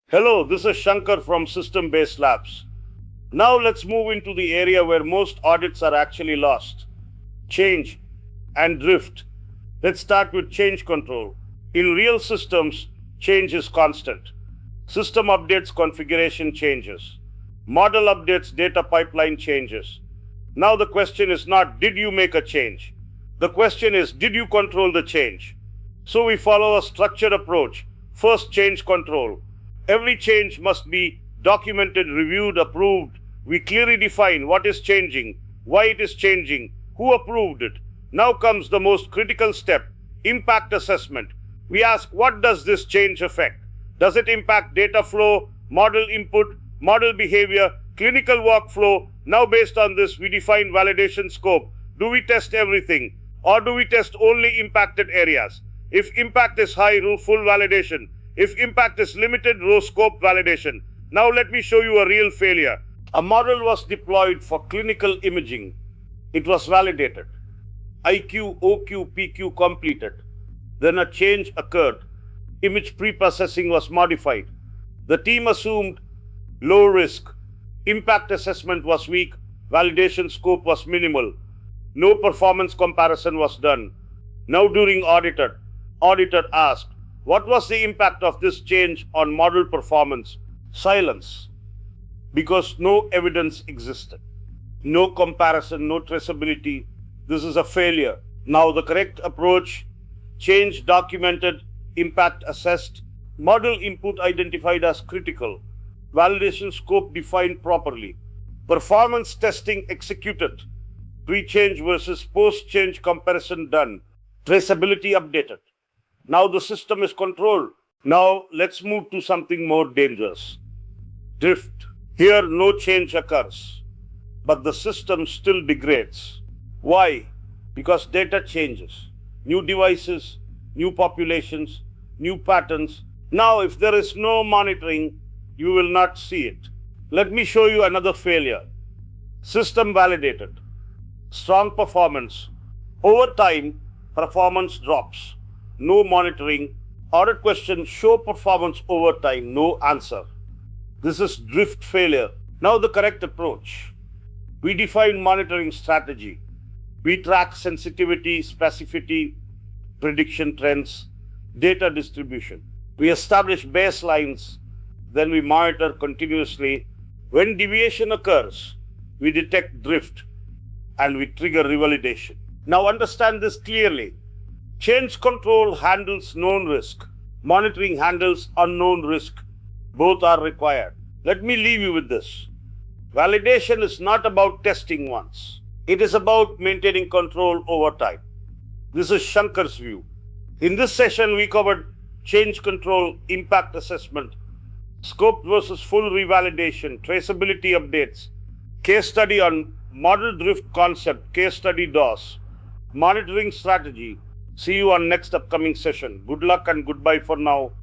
Hello, this is Shankar from System Based Labs. Now let's move into the area where most audits are actually lost: change and drift. Let's start with change control. In real systems, change is constant. System updates, configuration changes. Model updates, data pipeline changes. Now the question is not, did you make a change? The question is, did you control the change? So we follow a structured approach. First, change control. Every change must be documented, reviewed, approved. We clearly define what is changing, why it is changing, who approved it. Now comes the most critical step: impact assessment. We ask, what does this change affect? Does it impact data flow, model input, model behavior, clinical workflow? Now, based on this, we define validation scope. Do we test everything, or do we test only impacted areas? If impact is high, full validation. If impact is limited, row scope validation. Now let me show you a real failure. A model was deployed for clinical imaging. It was validated. IQ, OQ, PQ completed. Then a change occurred. Image preprocessing was modified. The team assumed low risk. Impact assessment was weak. Validation scope was minimal. No performance comparison was done. Now during auditor asked, what was the impact of this change on model performance? Silence, because no evidence existed. No comparison, no traceability. This is a failure. Now the correct approach: change documented, impact assessed, model input identified as critical, validation scope defined properly, performance testing executed, pre-change versus post-change comparison done, traceability updated. Now the system is controlled. Now let's move to something more dangerous: drift. Here no change occurs, but the system still degrades. Why? Because data changes. New devices, new populations, new patterns. Now if there is no monitoring, you will not see it. Let me show you another failure. System validated. Strong performance. Over time, performance drops. No monitoring. Audit question: show performance over time. No answer. This is drift failure. Now the correct approach: we define monitoring strategy. We track sensitivity, specificity, prediction trends, data distribution. We establish baselines, then we monitor continuously. When deviation occurs, we detect drift and we trigger revalidation. Now understand this clearly. Change control handles known risk. Monitoring handles unknown risk. Both are required. Let me leave you with this. Validation is not about testing once. It is about maintaining control over time. This is Shankar's view. In this session, we covered change control, impact assessment, scope versus full revalidation, traceability updates, case study on model drift concept, case study DOS, monitoring strategy. See you on next upcoming session. Good luck and goodbye for now.